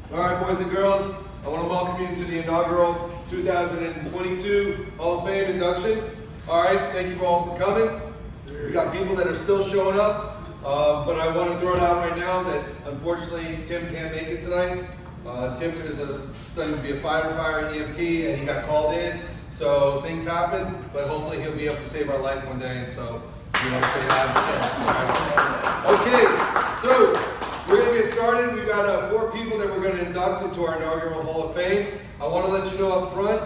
All right, boys and girls, I want to welcome you to the inaugural 2022 Hall of Fame induction. All right, thank you all for coming. We got people that are still showing up, but I want to throw it out right now that unfortunately Tim can't make it tonight. Tim is studying to be a firefighter EMT, and he got called in. So things happen, but hopefully he'll be able to save our life one day. And so we want to say that. Okay, so we're going to get started. We've got 4 people that we're going to induct into our inaugural Hall of Fame. I want to let you know up front,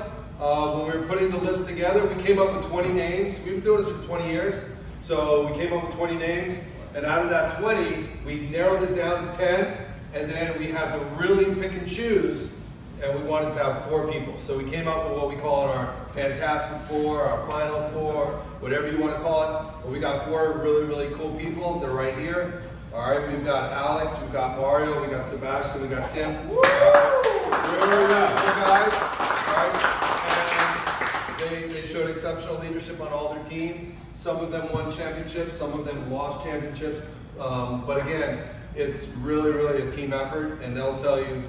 when we were putting the list together, we came up with 20 names. We've been doing this for 20 years. So we came up with 20 names, and out of that 20, we narrowed it down to 10, and then we had to really pick and choose, and we wanted to have 4 people. So we came up with what we call our Fantastic Four, our Final Four, whatever you want to call it. But we got 4 really, really cool people. They're right here. All right, we've got Alex, we've got Mario, we got Sebastian, we got Tim. Woo! Guys. All right. And they showed exceptional leadership on all their teams. Some of them won championships, some of them lost championships. But again, it's really, really a team effort, and they'll tell you,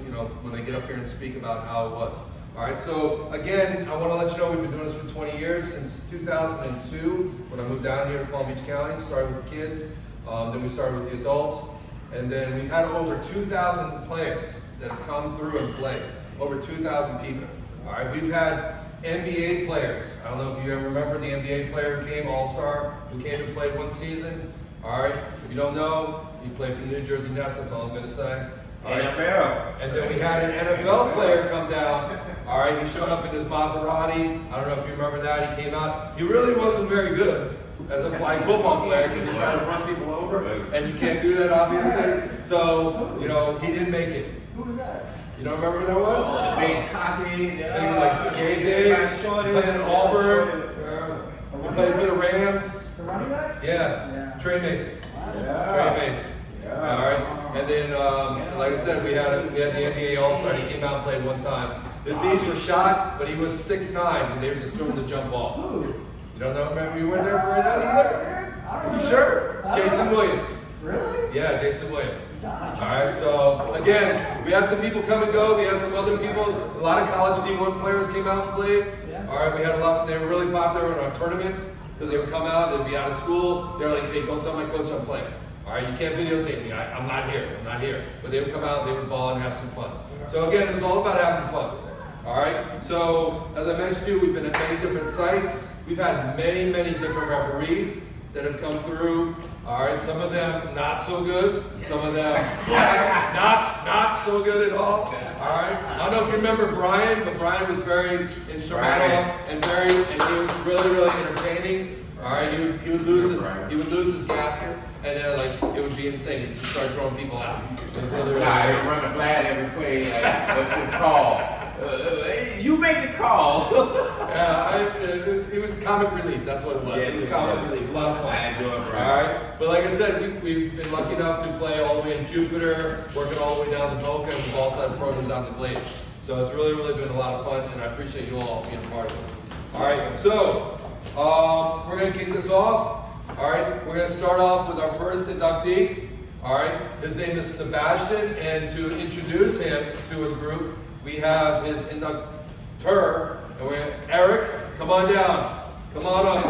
when they get up here and speak about how it was. All right, so again, I want to let you know we've been doing this for 20 years, since 2002, when I moved down here to Palm Beach County, started with the kids. Then we started with the adults, and then we've had over 2,000 players that have come through and played. Over 2,000 people. All right, we've had NBA players. I don't know if you ever remember the NBA player who came, All-Star, who came and played 1 season. All right, if you don't know, he played for the New Jersey Nets. That's all I'm going to say. All right. NFL. And then we had an NFL player come down. All right, he showed up in his Maserati. I don't know if you remember that. He came out. He really wasn't very good as a flag football player because he tried to run people over, and you can't do that, obviously. So, he didn't make it. Who was that? You don't remember who that was? The big cocky, Like Gay Day, played in Auburn, played for the Rams. The running back? Yeah. Trey Mason. Yeah. Trey Mason. All right. And then, like I said, we had the NBA All-Star. He came out and played 1 time. His knees were shot, but he was 6'9", and they were just throwing the jump ball. Who? You don't know? Remember you weren't there for that either? Are you sure? Jason Williams. Really? Yeah, Jason Williams. All right, so again, we had some people come and go. We had some other people. A lot of college D1 players came out and played. Yeah. All right, we had a lot. They were really popular in our tournaments because they would come out. They'd be out of school. They're like, "Hey, don't tell my coach I'm playing. All right, you can't videotape me. I'm not here. I'm not here." But they would come out. They would ball and have some fun. So again, it was all about having fun. All right. So as I mentioned to you, we've been at many different sites. We've had many, many different referees that have come through. All right, some of them not so good, some of them not so good at all. All right, I don't know if you remember Brian, but Brian was very instrumental and he was really, really entertaining. All right, he would lose his gasket, and then it would be insane. He'd just start throwing people out. It was really, really Nah, they crazy. run the flag every play. Like, what's this call? Hey, you make the call. Yeah, it was comic relief. That's what it was. Yes, it was it comic was. relief. A lot of fun. I enjoy it, All Brian. right, but like I said, we've been lucky enough to play all the way in Jupiter, working all the way down to Boca, and we've also had programs out in the Glade. So it's really, really been a lot of fun, and I appreciate you all being a part of it. All right, so we're gonna kick this off. All right, we're gonna start off with our first inductee. All right, his name is Sebastian, and to introduce him to a group, we have his inductor, and we're Aric. Come on down. Come on up.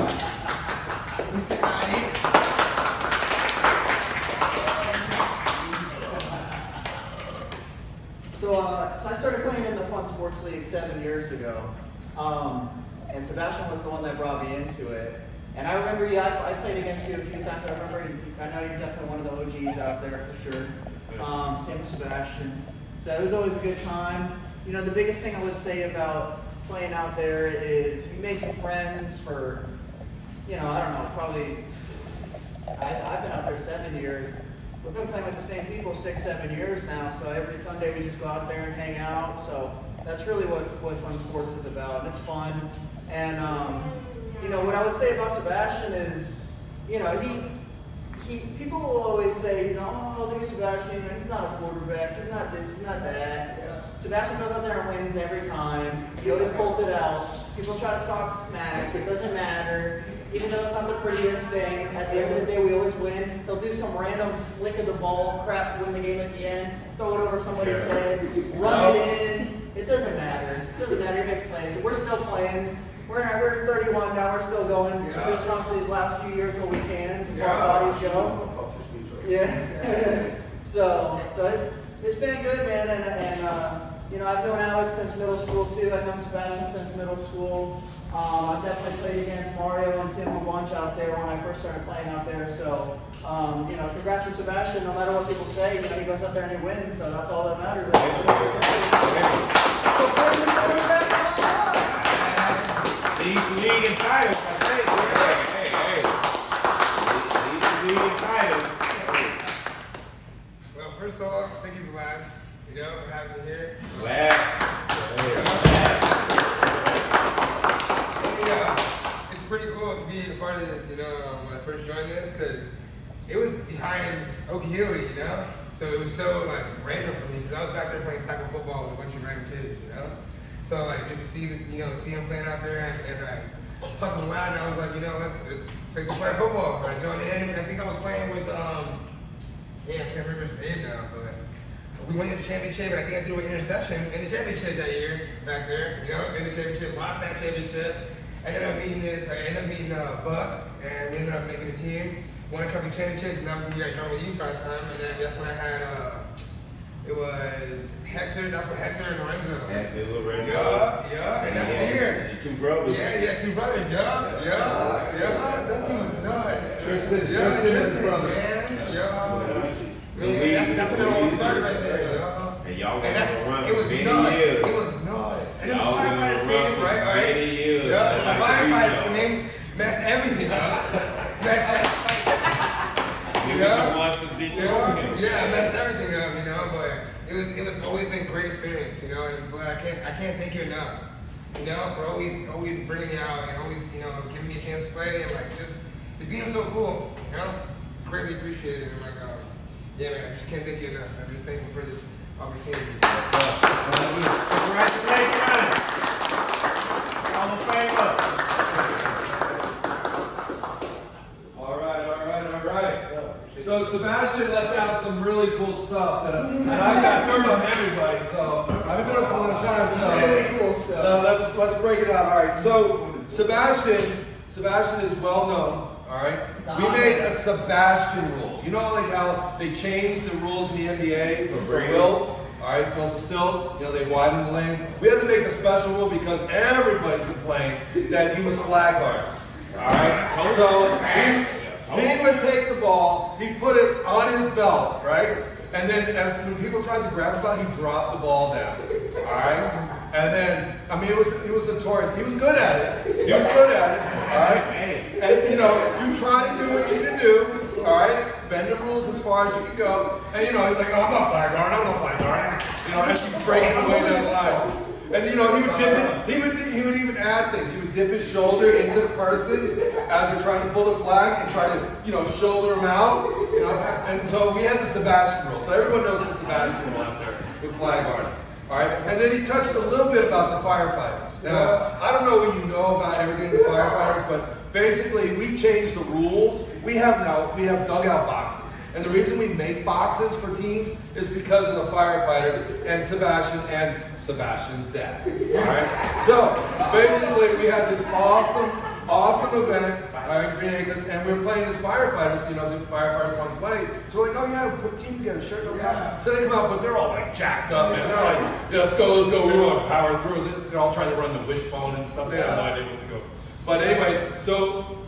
So I started playing in the Fun Sports League 7 years ago. And Sebastian was the one that brought me into it. And I remember I played against you a few times. I know you're definitely one of the OGs out there for sure. Same with Sebastian. So it was always a good time. The biggest thing I would say about playing out there is you make some friends for, I don't know, probably, I've been out there 7 years. We've been playing with the same people 6, 7 years now, so every Sunday we just go out there and hang out. So that's really what Fun Sports is about, and it's fun. And, what I would say about Sebastian is, people will always say, oh, look at Sebastian, he's not a quarterback, he's not this, he's not that. Sebastian goes out there and wins every time. He always pulls it out. People try to talk smack, it doesn't matter. even though it's not the prettiest thing, at the end of the day, we always win. He'll do some random flick of the ball, crap to win the game at the end, throw it over somebody's head, run it in. It doesn't matter. It doesn't matter. He makes plays. We're still playing. We're 31 now. We're still going. We're just run for these last few years what we can before our bodies go. Yeah. so it's been good, man. And you know, I've known Alex since middle school too. I've known Sebastian since middle school. I've definitely played against Mario and Tim a bunch out there when I first started playing out there. So, you know, congrats to Sebastian. No matter what people say, you know, he goes out there and he wins. So that's all that matters. He's leading titles, I think. Hey. He's leading titles. Well, first of all, thank you, Vlad, you know, for having me here. Glad. It's pretty cool to be a part of this, you know, when I first joined this, because it was behind Okie Hilly, you know? So it was so, like, random for me, because I was back there playing tackle football with a bunch of random kids, you know? So, like, just to see, see him playing out there, and I talked to Vlad, and I was like, you know, let's play football. I joined in, I think I was playing with, I can't remember his name now, but we won the championship, and I think I threw an interception in the championship that year back there, you know, in the championship, lost that championship. I ended up meeting Buck, and we ended up making a team, won a couple of championships, and that was the year I joined with you part time, and then that's when I had, it was Hector, that's what Hector and Lorenzo. Yeah, and that's the year. Your two brothers. Yeah, he had two brothers, yeah. That team was nuts. Tristan is his brother. Man, that's when it all started right there, And y'all and went on a run it for was many nuts. years. It was nuts. And then the Y'all went on a firefighters run came, for right? many years. Yeah, the Like firefighters y'all. came, messed everything up. Messed everything. You was the ones to Detroit. Yeah, messed everything up, you know. But it was always been a great experience, you know. And but I can't thank you enough, you know, for always bringing me out and always, you know, giving me a chance to play and like just being so cool, you know. Greatly appreciated and like yeah, man, I just can't thank you enough. I'm just thankful for this opportunity. Congratulations. Hall of Famer. All right. So Sebastian left out some really cool stuff that I got dirt on everybody. So I've been doing this a long time. So Really cool stuff. let's break it out. All right. So Sebastian is well known. All right. We made a Sebastian rule. You know, like how they changed the rules in the NBA for Will. All right, well, still, you know, they widened the lanes. We had to make a special rule because everybody complained that he was flag guard. All right, so he would take the ball, he put it on his belt, right? And then when people tried to grab the ball, he dropped the ball down. All right, and then he was notorious. He was good at it. All right. And you know, you try to do what you can do. All right, bend the rules as far as you can go. And you know, he's like, "Oh, I'm not flag guard. You know, as he's breaking away down the line. And you know, he would dip it. He would even add things. He would dip his shoulder into the person as they're trying to pull the flag and try to, you know, shoulder him out. You know, and so we had the Sebastian rule. So everyone knows the Sebastian rule out there with flag guarding. All right, and then he touched a little bit about the firefighters. Now, I don't know what you know about everything with firefighters, but basically we've changed the rules. We have dugout boxes. And the reason we make boxes for teams is because of the firefighters and Sebastian's dad. All right. So basically, we had this awesome event, all right, Enriquez, and we were playing as firefighters. You know, the firefighters want to play. So we're like, oh yeah, we'll put a team together, sure, no problem. So they come out, but they're all like jacked up, and they're like, yeah, let's go. We want to power through. They're all trying to run the wishbone and stuff. They have no idea what to go. But anyway, so.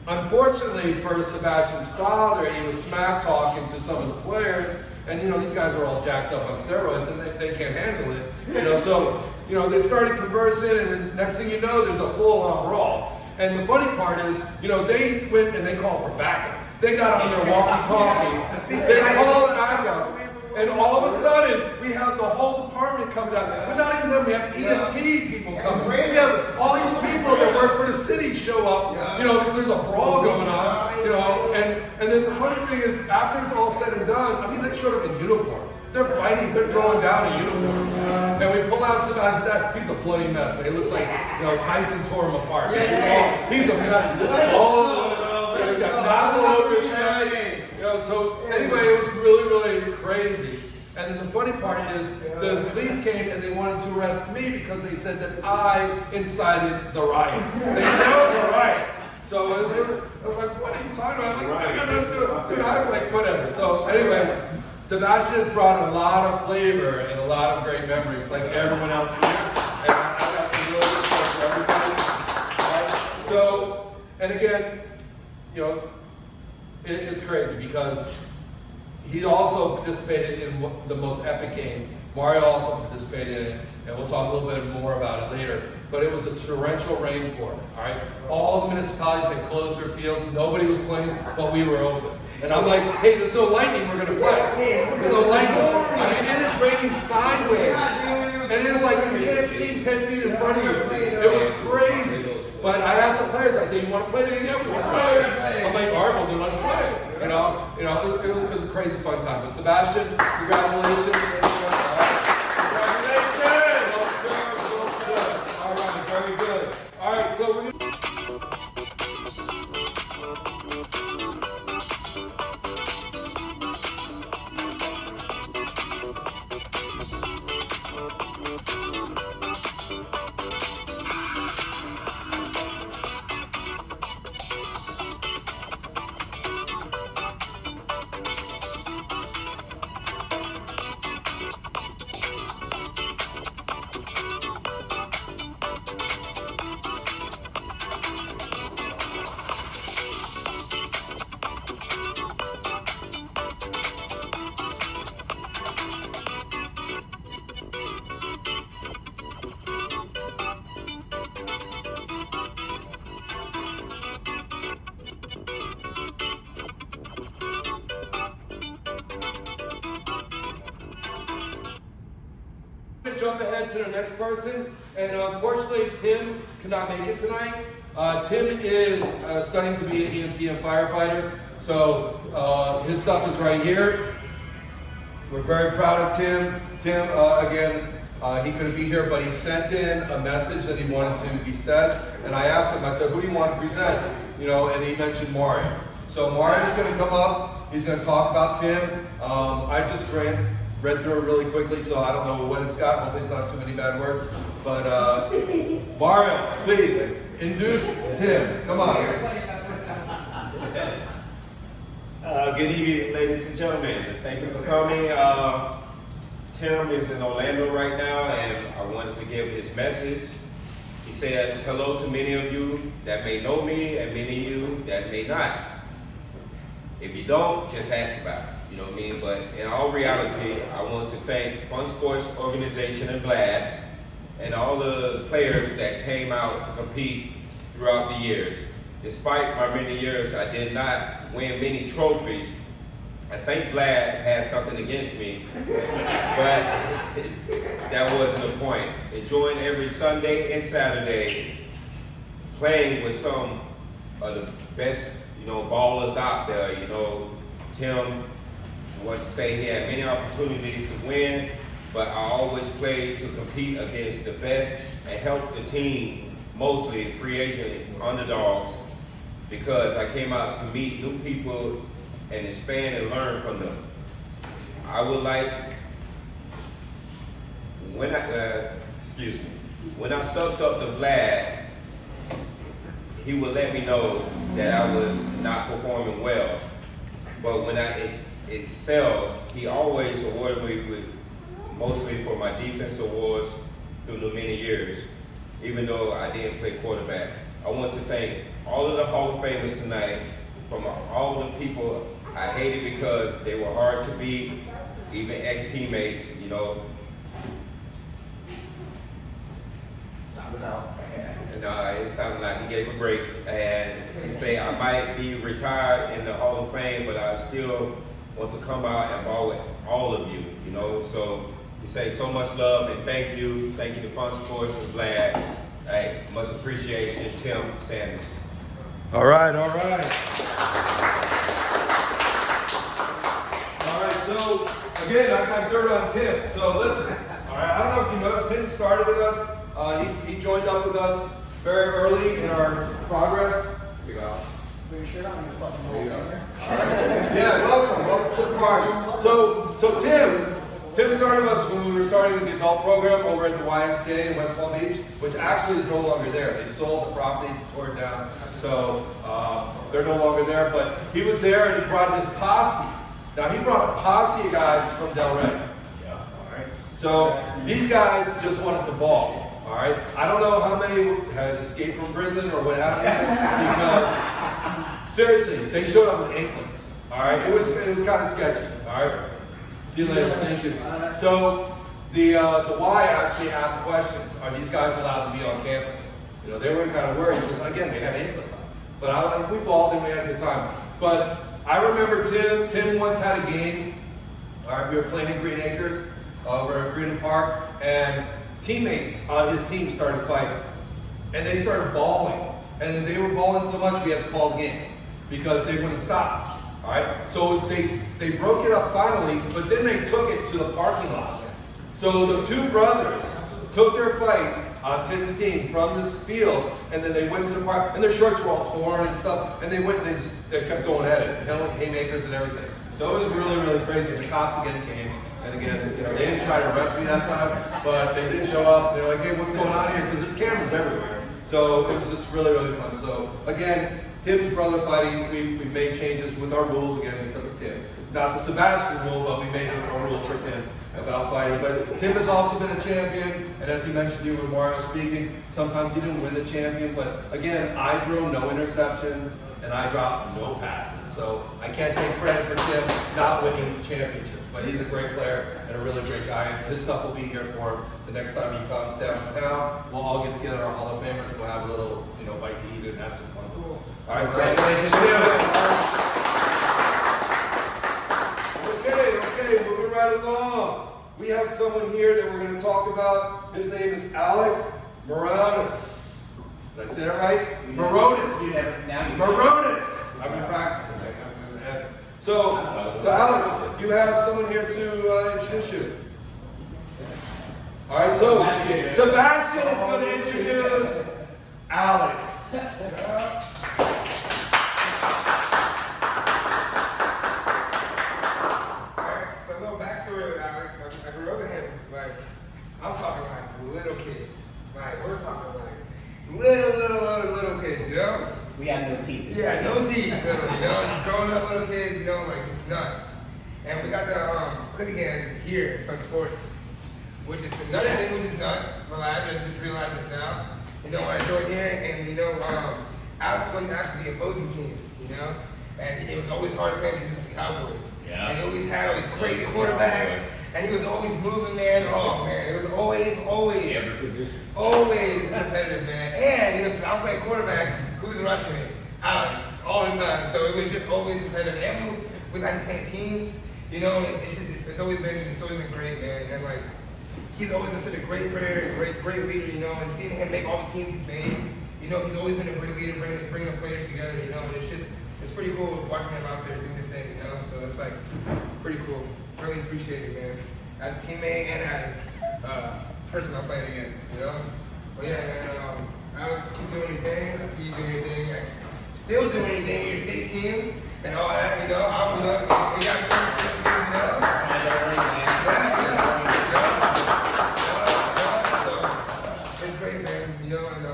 Unfortunately for Sebastian's father, he was smack talking to some of the players, and you know, these guys are all jacked up on steroids and they can't handle it. You know, so you know, they started conversing, and then next thing you know, there's a full-on brawl. And the funny part is, you know, they went and they called for backup. They got on their walkie-talkies, they called backup, and all of a sudden, we have the whole department coming out. But not even them, we have EMT people coming. We have all these people that work for the city show up, you know, because there's a brawl going on, you know. And then the funny thing is, after it's all said and done, I mean, they showed up in uniforms. They're fighting. tiny, they're throwing down in uniforms. And we pull out Sebastian, he's a bloody mess, but he looks like, Tyson tore him apart. He's a mess. He's got knots all over his head. So anyway, it was really, really crazy. And then the funny part is, the police came and they wanted to arrest me because they said that I incited the riot. They know it's a riot. So I was like, what are you talking about? I was like, whatever. So anyway, Sebastian has brought a lot of flavor and a lot of great memories, like everyone else here. And I got some really good stuff for everybody. Right? So, and again, it's crazy because he also participated in the most epic game. Mario also participated in it, and we'll talk a little bit more about it later. But it was a torrential rain pour, all right? All the municipalities had closed their fields. Nobody was playing, but we were open. And I'm like, hey, there's no lightning, we're going to play. There's no lightning. I mean, it is raining sideways. And it is like, you can't see 10 feet in front of you. It was crazy. But I asked the players, I said, you want to play the game? We want to play. I'm like, all right, well, then let's play. It was a crazy fun time. But Sebastian, congratulations. All right, very good. All right, so we're going to... jump ahead to the next person, and unfortunately Tim could not make it tonight. Tim is studying to be an EMT and firefighter, so his stuff is right here. We're very proud of Tim. Tim, again, he couldn't be here, but he sent in a message that he wanted to be said, and I asked him, I said, who do you want to present? And he mentioned Mario. So Mario's going to come up, he's going to talk about Tim. I just read through it really quickly, so I don't know what it's got. Hopefully it's not too many bad words. But Mario, please, introduce Tim. Come on. Good evening, ladies and gentlemen. Thank you for coming. Tim is in Orlando right now, and I wanted to give his message. He says hello to many of you that may know me and many of you that may not. If you don't, just ask about it. You know what I mean? But in all reality, I want to thank Fun Sports Organization and Vlad and all the players that came out to compete throughout the years. Despite my many years, I did not win many trophies. I think Vlad had something against me, but that wasn't the point. Enjoying every Sunday and Saturday, playing with some of the best, ballers out there. Tim, I want to say he had many opportunities to win, but I always played to compete against the best and help the team, mostly free agent underdogs, because I came out to meet new people and expand and learn from them. I would like, when I sucked up to Vlad, he would let me know that I was not performing well. But when I excelled, he always awarded me with, mostly for my defense awards through the many years, even though I didn't play quarterback. I want to thank all of the Hall of Famers tonight, from all the people I hated because they were hard to beat, even ex-teammates, And it sounded like he gave a break, and he said I might be retired in the Hall of Fame, but I still want to come out and ball with all of you, So he say so much love and thank you to Fun Sports and Vlad. Hey, much appreciation, Tim Sanders. All right. So again, I'm third on Tim. So listen, all right, I don't know if you noticed, Tim started with us. He joined up with us very early in our progress. Here we go. Put your shirt on, you're fucking There you go. over. Yeah, welcome to the party. So Tim started with us when we were starting the adult program over at the YMCA in West Palm Beach, which actually is no longer there. They sold the property, tore it down, so they're no longer there. But he was there and he brought his posse. Now he brought a posse of guys from Delray. Yeah. All right. So these guys just wanted to ball. All right. I don't know how many had escaped from prison or what happened because seriously, they showed up with anklets. All right. It was kind of sketchy. All right. See you later. Thank you. So the Y actually asked questions. Are these guys allowed to be on campus? You know, they were kind of worried because again they had anklets on. But I was like, we balled and we had a good time. But I remember Tim once had a game. All right, we were playing in Green Acres over at Freedom Park, and teammates on his team started fighting, and they started bawling. And then they were bawling so much we had to call the game because they wouldn't stop. All right, so they broke it up finally, but then they took it to the parking lot. So the two brothers took their fight on Tim's team from this field, and then they went to the park, and their shirts were all torn and stuff, and they went and they kept going at it, haymakers and everything. So it was really, really crazy. And the cops again came, and again, you know, they didn't try to arrest me that time, but they did show up. They're like, hey, what's going on here? Because there's cameras everywhere. So it was just really, really fun. So again, Tim's brother fighting, we made changes with our rules again because of Tim. Not the Sebastian rule, but we made a rule for Tim about fighting. But Tim has also been a champion, and as he mentioned to you when Mario was speaking, sometimes he didn't win the champion, but again, I throw no interceptions and I drop no passes. So I can't take credit for Tim not winning the championship. But he's a great player and a really great guy, and his stuff will be here for him the next time he comes downtown. We'll all get together, our Hall of Famers, and we'll have a little, you know, bite to eat and have some fun. Cool. All right, congratulations, Tim. Okay, moving right along. We have someone here that we're going to talk about. His name is Alex Morones. Did I say that right? Morones. Morones. I've been practicing. So Alex, you have someone here to introduce you. All right, so Sebastian is going to introduce Alex. So a little backstory with Alex. I grew up with him. Like, I'm talking like little kids. Like, we're talking like little kids, you know? We have no teeth. Yeah, no teeth, little, you know? Just growing up little kids, you know, like just nuts. And we got the click again here from sports, which is another thing which is nuts. Well, I just realized just now. You know, I joined here, and you know, Alex was actually the opposing team, you know? And it was always hard to play because of the Cowboys. Yeah. And he always had all these crazy quarterbacks, and he was always moving, man. Oh, man, it was always competitive, man. And, you know, since I'm playing quarterback, who's rushing me? Alex, all the time. So it was just always competitive. And we've had the same teams, you know. It's always been great, man. And like, he's always been such a great player, great leader, you know. And seeing him make all the teams he's made, you know, he's always been a great leader, bringing the players together, you know. And it's pretty cool watching him out there do his thing, you know. So it's like pretty cool. Really appreciate it, man. As a teammate and as a person I'm playing against, you know. But yeah, man. Alex, keep doing your thing. I see you doing your thing. Still doing your thing with your state team and all that, you know. You know, you got so it's great, man. You know, and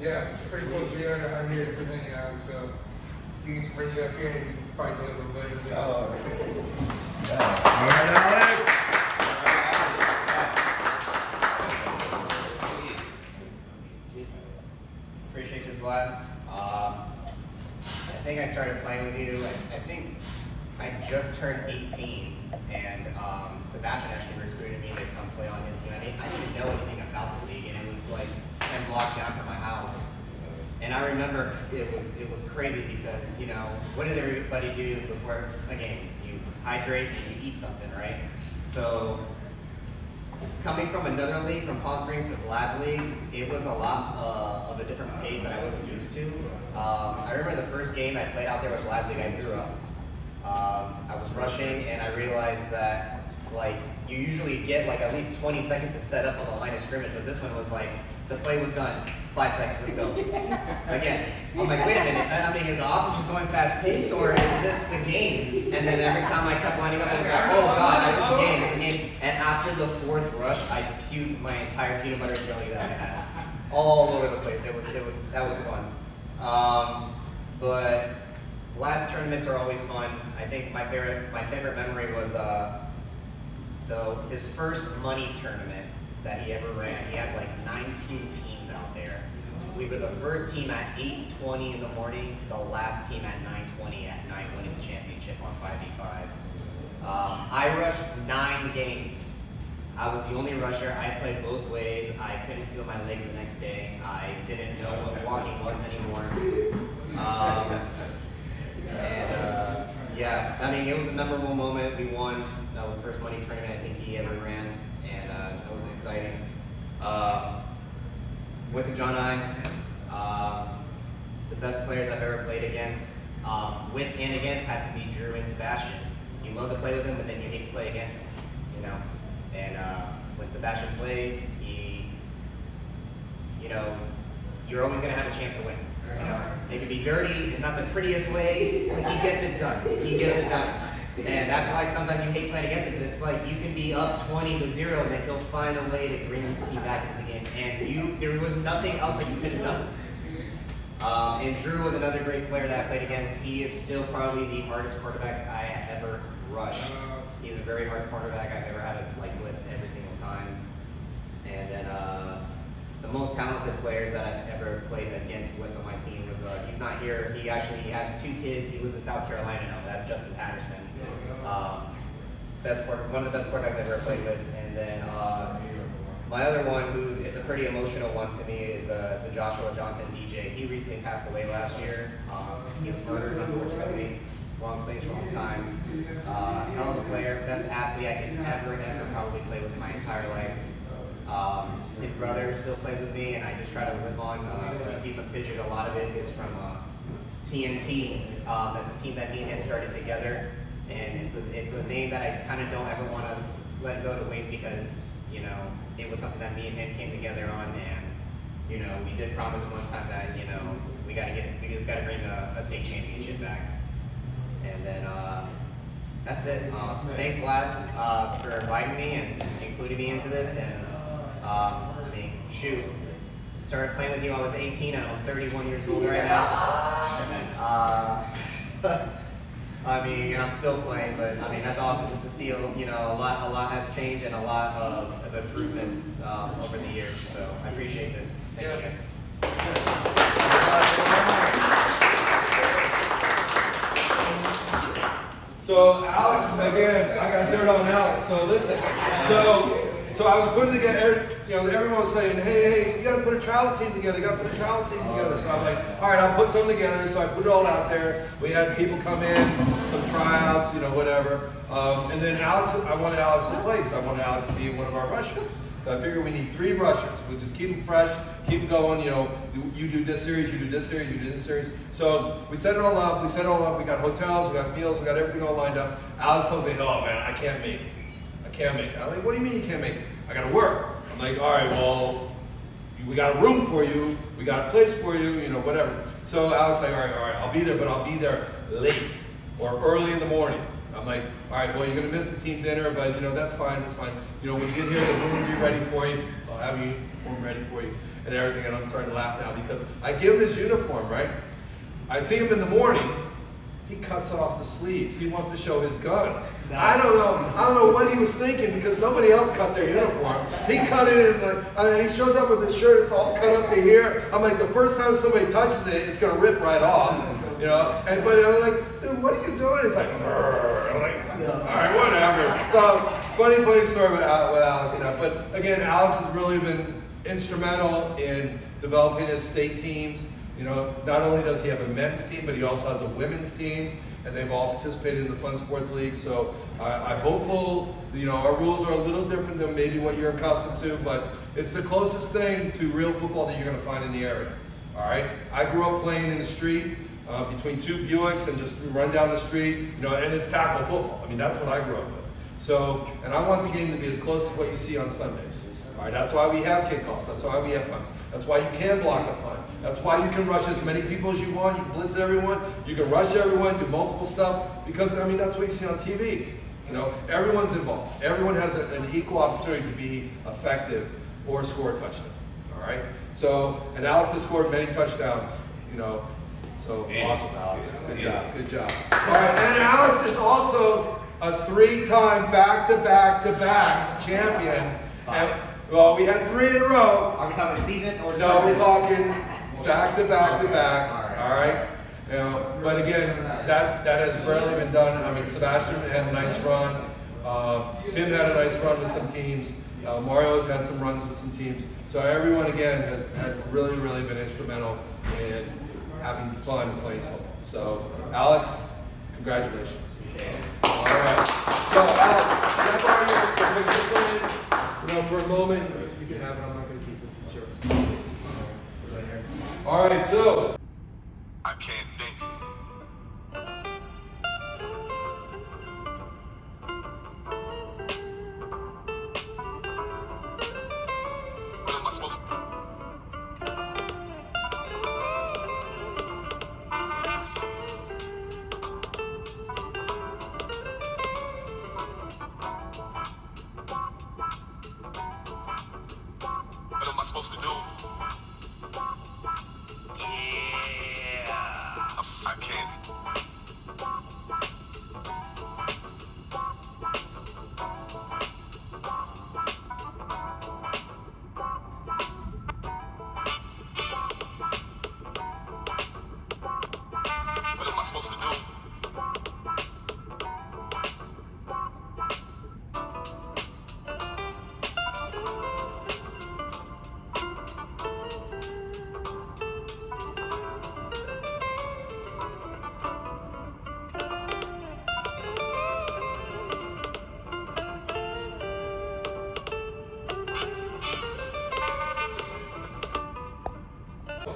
yeah, it's pretty cool to be out here to present you, Alex. So I think it's bring you up here and you can probably do it a little better than me. All right, Alex. Appreciate this, Vlad. I think I started playing with you. I think I just turned 18, and Sebastian actually recruited me to come play on his team. I didn't know anything about the league, and it was like 10 blocks down from my house. And I remember it was crazy because, you know, what does everybody do before a game? You hydrate and you eat something, right? So coming from another league, from Palm Springs to Vlad's league, it was a lot of a different pace that I wasn't used to. I remember the first game I played out there with Vlad's league, I threw up. I was rushing and I realized that like, you usually get like at least 20 seconds to set up on the line of scrimmage, but this one was like, the play was done, 5 seconds, let's go. Again, I'm like, wait a minute, I mean, is the offense just going fast pace, or is this the game? And then every time I kept lining up, I was like, oh god, it's the game, it's the game. And after the 4th rush, I puked my entire peanut butter and jelly that I had all over the place. That was fun. But last tournaments are always fun. I think my favorite memory was his first money tournament that he ever ran. He had like 19 teams out there. We were the first team at 8:20 in the morning to the last team at 9:20 at night, winning the championship on 5v5. I rushed 9 games. I was the only rusher. I played both ways. I couldn't feel my legs the next day. I didn't know what walking was anymore. Yeah, I mean, it was a memorable moment. We won. That was the first money tournament I think he ever ran, and that was exciting. With the John the best players I've ever played against, with and against, had to be Drew and Sebastian. You love to play with him, but then you hate to play against him, you know? And when Sebastian plays, you're always going to have a chance to win. You know? It can be dirty, it's not the prettiest way, but he gets it done. He gets it done. And that's why sometimes you hate playing against him, because it's like you can be up 20-0, and then he'll find a way to bring his team back into the game. And there was nothing else that you could have done. And Drew was another great player that I played against. He is still probably the hardest quarterback I have ever rushed. He's a very hard quarterback. I've ever had to blitz every single time. And then the most talented players that I've ever played against with on my team was, he's not here. He actually has 2 kids. He lives in South Carolina now. That's Justin Patterson. One of the best quarterbacks I've ever played with. And then my other one, who it's a pretty emotional one to me, is the Joshua Johnson DJ. He recently passed away last year. He was murdered, unfortunately. Wrong place, wrong time. Hell of a player, best athlete I could ever probably play with in my entire life. His brother still plays with me, and I just try to live on. You see some pictures, a lot of it is from TNT. That's a team that me and him started together, and it's a name that I kind of don't ever want to let go to waste, because it was something that me and him came together on, and we did promise one time that we just got to bring a state championship back. And then that's it. Thanks, Vlad, for inviting me and including me into this. And started playing with you. I was 18, and I'm 31 years old right now. And I'm still playing, but that's awesome just to see. A lot has changed, and a lot of improvements over the years. So I appreciate this. Thank you guys. So Alex, again, I got dirt on Alex. So listen, so I was putting together, everyone was saying, hey, you got to put a travel team together. So I'm like, all right, I'll put something together. So I put it all out there. We had people come in, some tryouts, whatever. And then I wanted Alex to play. So I wanted Alex to be one of our rushers. So I figured we need 3 rushers. We'll just keep them fresh, keep them going. You do this series, you do this series, you do this series. So we set it all up. We got hotels, we got meals, we got everything all lined up. Alex told me, oh man, I can't make it. I'm like, what do you mean you can't make it? I got to work. I'm like, all right, well, we got a room for you, we got a place for you, whatever. So Alex like, all right, I'll be there, but I'll be there late or early in the morning. I'm like, all right, well, you're going to miss the team dinner, but, that's fine. When you get here, the room will be ready for you. I'll have your uniform ready for you and everything. And I'm starting to laugh now because I give him his uniform, right? I see him in the morning. He cuts off the sleeves. He wants to show his guns. I don't know what he was thinking, because nobody else cut their uniform. He cut it in he shows up with his shirt, it's all cut up to here. I'm like, the first time somebody touches it, it's gonna rip right off. But I'm like, dude, what are you doing? It's like, I'm like, all right, whatever. So funny story with Alex, But again, Alex has really been instrumental in developing his state teams. Not only does he have a men's team, but he also has a women's team, and they've all participated in the Fun Sports League. So I'm hopeful, our rules are a little different than maybe what you're accustomed to, but it's the closest thing to real football that you're going to find in the area. All right? I grew up playing in the street between 2 Buicks and just run down the street, and it's tackle football. That's what I grew up with. So, and I want the game to be as close as what you see on Sundays. All right, that's why we have kickoffs. That's why we have punts. That's why you can block a punt. That's why you can rush as many people as you want. You can blitz everyone. You can rush everyone, do multiple stuff. Because, I mean, that's what you see on TV. You know, everyone's involved. Everyone has an equal opportunity to be effective or score a touchdown. All right? So, and Alex has scored many touchdowns, you know. So, awesome, Alex. Good job. Good job. All right, and Alex is also a 3-time back-to-back champion. And, well, we had 3 in a row. Are we talking season or? No, we're talking back-to-back. All right? You know, but again, that has rarely been done. I mean, Sebastian had a nice run. Tim had a nice run with some teams. Mario's had some runs with some teams. So everyone, again, has really been instrumental in having fun playing football. So, Alex, congratulations. All right. So, Alex, can I borrow your picture frame? You know, for a moment, you can have it. I'm not going to keep it. Sure. All right, so. I can't think. What am I supposed to do? What am I supposed to do? I can't. What am I supposed to do?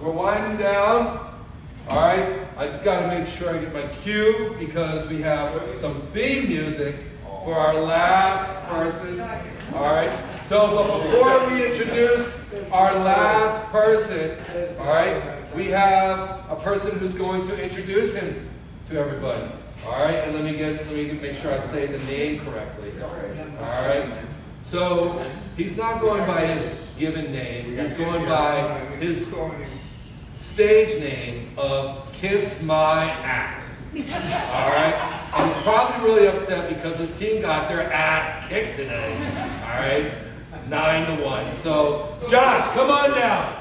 We're winding down. All right. I just got to make sure I get my cue because we have some theme music for our last person. All right. So, but before we introduce our last person, all right, we have a person who's going to introduce him to everybody. All right. And let me make sure I say the name correctly. All right. So he's not going by his given name. He's going by his stage name of Kiss My Ass. All right? And he's probably really upset because his team got their ass kicked today. All right? 9-1. So, Josh, come on down.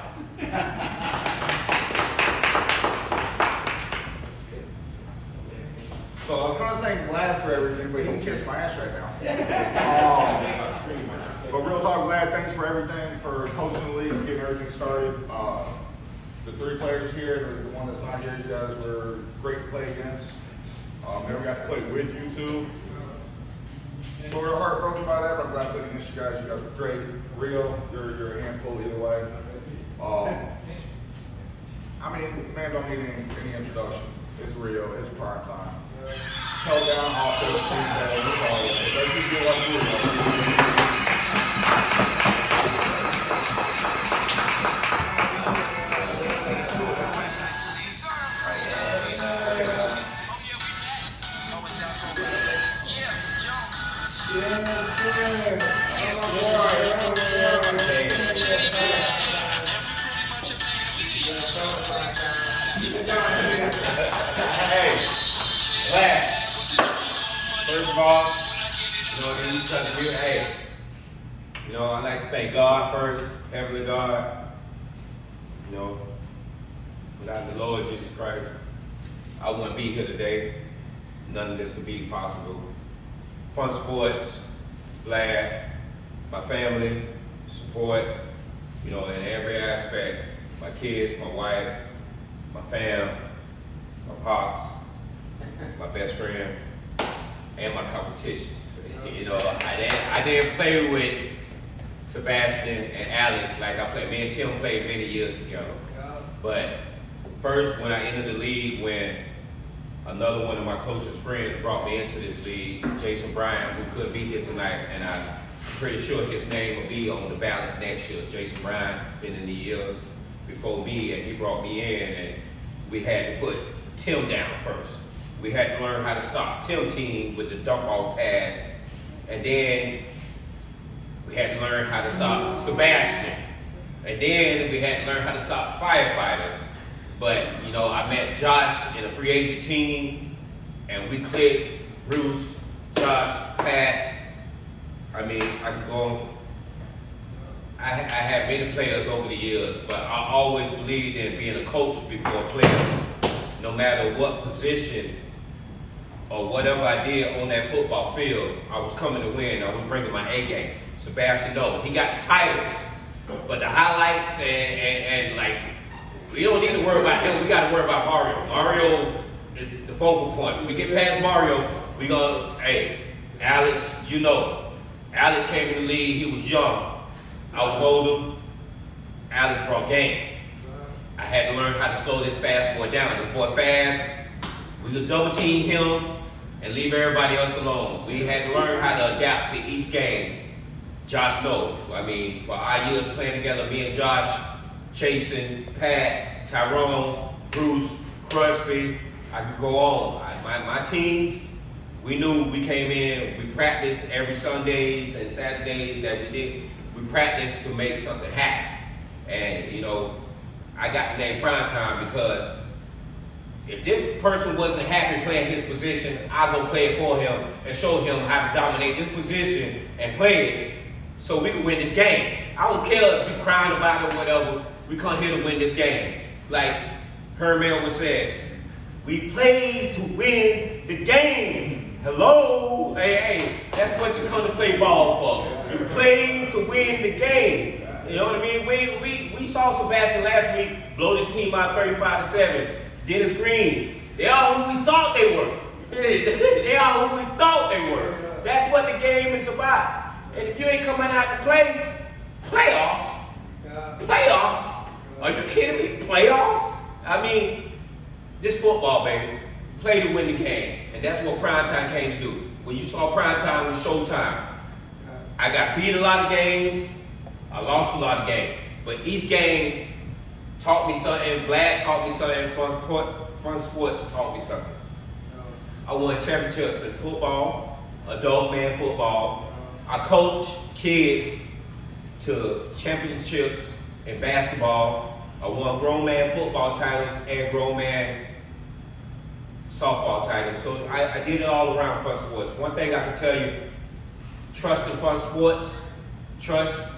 So I was going to thank Vlad for everything, but he can kiss my ass right now. But real talk, Vlad, thanks for everything, for hosting the leagues, getting everything started. The 3 players here, the one that's not here, you guys were great to play against. Never got to play with you two. Sort of heartbroken by that, but I'm glad to play against you guys. You guys were great. Real, you're a handful either way. I mean, man, don't need any introduction. It's real. It's prime time. Held down offense, defense. So let's just get right through it. Hey, Vlad. First of all, you know, you try to do, hey, you know, I like to thank God first, Heavenly God. You know, without the Lord Jesus Christ, I wouldn't be here today. None of this could be possible. Fun sports, Vlad, my family, support, you know, in every aspect. My kids, my wife, my fam, my pops, my best friend, and my competitions. You know, I didn't play with Sebastian and Alex like I played. Me and Tim played many years together. But first, when I entered the league, when another one of my closest friends brought me into this league, Jason Bryan, who could be here tonight, and I'm pretty sure his name will be on the ballot next year. Jason Bryan been in the years before me, and he brought me in, and we had to put Tim down first. We had to learn how to stop Tim team with the dump off pass, and then we had to learn how to stop Sebastian, and then we had to learn how to stop firefighters. But, you know, I met Josh in a free agent team, and we clicked. Bruce, Josh, Pat. I mean, I could go on. I had many players over the years, but I always believed in being a coach before a player. No matter what position or whatever I did on that football field, I was coming to win. I was bringing my A game. Sebastian, no, he got the titles, but the highlights and like, we don't need to worry about him. We got to worry about Mario. Mario is the focal point. We get past Mario, we go, hey, Alex, you know, Alex came in the league, he was young. I was older. Alex brought game. I had to learn how to slow this fast boy down. This boy fast, we could double team him and leave everybody else alone. We had to learn how to adapt to each game. Josh knows. I mean, for our years playing together, me and Josh, Chasen, Pat, Tyrone, Bruce, Crosby, I could go on. My teams, we knew we came in, we practiced every Sundays and Saturdays that we did. We practiced to make something happen. And, you know, I got the name Prime Time because if this person wasn't happy playing his position, I'll go play it for him and show him how to dominate this position and play it so we can win this game. I don't care if you crying about it or whatever. We come here to win this game. Like Herman was said, we play to win the game. Hello? Hey, that's what you come to play ball for. You play to win the game. You know what I mean? We saw Sebastian last week blow this team out 35-7. Dennis Green, they are who we thought they were. They are who we thought they were. That's what the game is about. And if you ain't coming out to play, playoffs? Are you kidding me? Playoffs? I mean, this football, baby. Play to win the game. And that's what Primetime came to do. When you saw Primetime was Showtime. I got beat a lot of games. I lost a lot of games. But each game taught me something. Vlad taught me something. Fun Sports taught me something. I won championships in football, adult man football. I coached kids to championships in basketball. I won grown man football titles and grown man softball titles. So I did it all around Fun Sports. One thing I can tell you, trust in Fun Sports. Trust,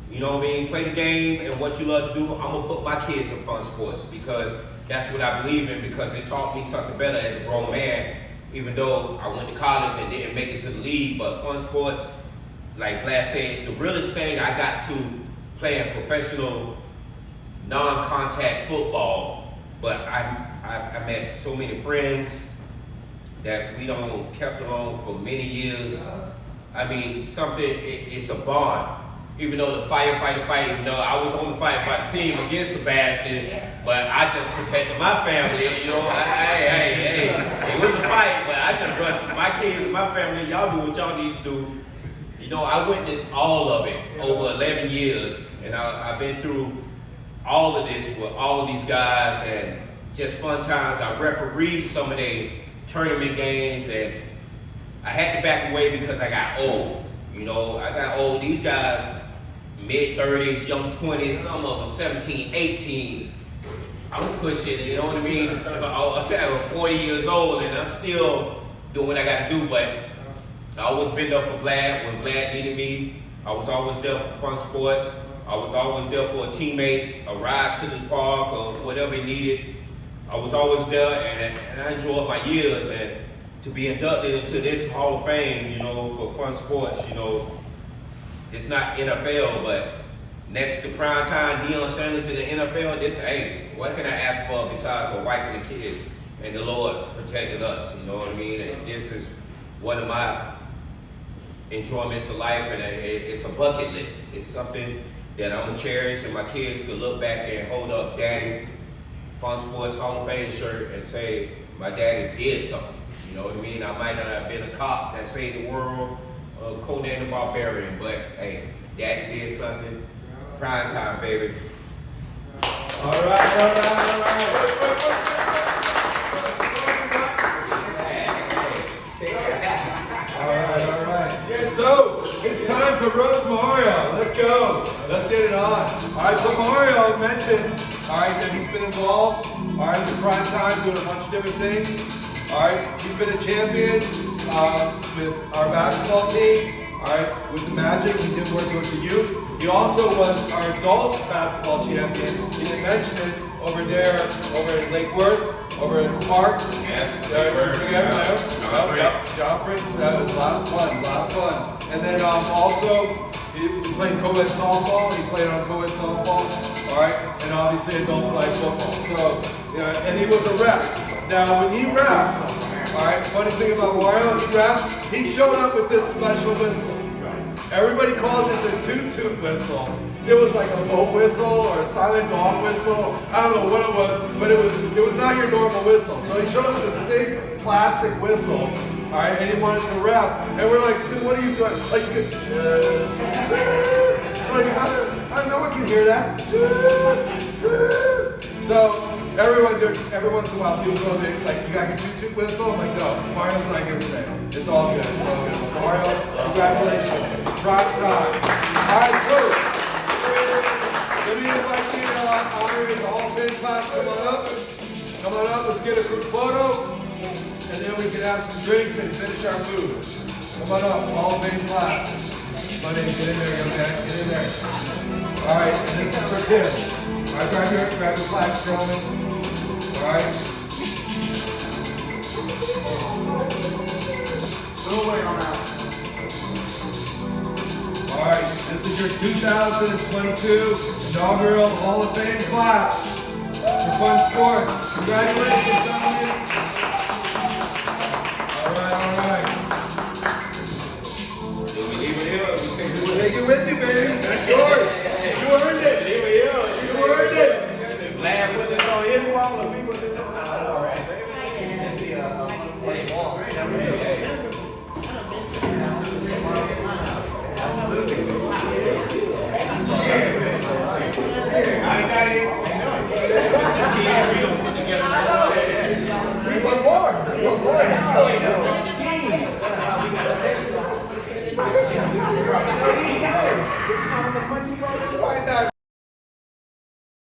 you know what I mean? Play the game and what you love to do. I'm going to put my kids in Fun Sports because that's what I believe in, because it taught me something better as a grown man, even though I went to college and didn't make it to the league. But Fun Sports, like Vlad says, the realest thing I got to playing professional non-contact football. But I met so many friends that we don't kept along for many years. I mean, it's a bond. Even though the firefighter, even though I was on the firefighter team against Sebastian, but I just protected my family, you know. Hey, it was a fight, but I just rushed my kids and my family. Y'all do what y'all need to do. You know, I witnessed all of it over 11 years, and I've been through all of this with all of these guys, and just fun times. I refereed some of their tournament games, and I had to back away because I got old. You know, I got old. These guys, mid-30s, young 20s, some of them 17, 18. I'm pushing, you know what I mean? I'm 40 years old, and I'm still doing what I got to do, but I always been there for Vlad. When Vlad needed me, I was always there for Fun Sports. I was always there for a teammate, a ride to the park, or whatever he needed. I was always there, and I enjoyed my years. And to be inducted into this Hall of Fame, you know, for Fun Sports, you know, it's not NFL, but next to Primetime, Deion Sanders in the NFL, hey, what can I ask for besides a wife and the kids and the Lord protecting us, you know what I mean? And this is one of my enjoyments of life, and it's a bucket list. It's something that I'm gonna cherish, and my kids could look back and hold up Daddy Fun Sports Hall of Fame shirt and say, my daddy did something. You know what I mean? I might not have been a cop that saved the world, Conan the Barbarian, but hey, daddy did something. Prime time, baby. All right. All right. So, it's time to roast Mario. Let's go. Let's get it on. All right, so Mario mentioned, all right, that he's been involved, all right, in prime time doing a bunch of different things. All right, he's been a champion with our basketball team, all right, with the Magic. He did work with the youth. He also was our adult basketball champion. He didn't mention it over there, over in Lake Worth. Over at the park. Yes, John Prince. That was a lot of fun, And then also, he played co-ed softball. He played on co-ed softball. All right, and obviously adult flag football. So, and he was a rep. Now, when he repped, all right, funny thing about Mario, he showed up with this special whistle. Everybody calls it the toot-toot whistle. It was like a boat whistle or a silent dog whistle. I don't know what it was, but it was not your normal whistle. So he showed up with a big plastic whistle, all right, and he wanted to rap. And we're like, dude, what are you doing? Like, no one can hear that. So every once in a while, people go there. It's like, you got your toot-toot whistle? I'm like, no. Mario's like everything. It's all good. It's all good. Mario, congratulations. Prime time. All right, so. Let me invite you to honor the Hall of Fame class. Come on up, let's get a group photo, and then we can have some drinks and finish our food. Come on up, Hall of Fame class. Come on in, get in there, young man, get in there. All right, and this is for Tim. All right, grab your flag, Strowman. All right. Little way on out. All right, this is your 2022 inaugural Hall of Fame class for Fun Sports. Congratulations, gentlemen.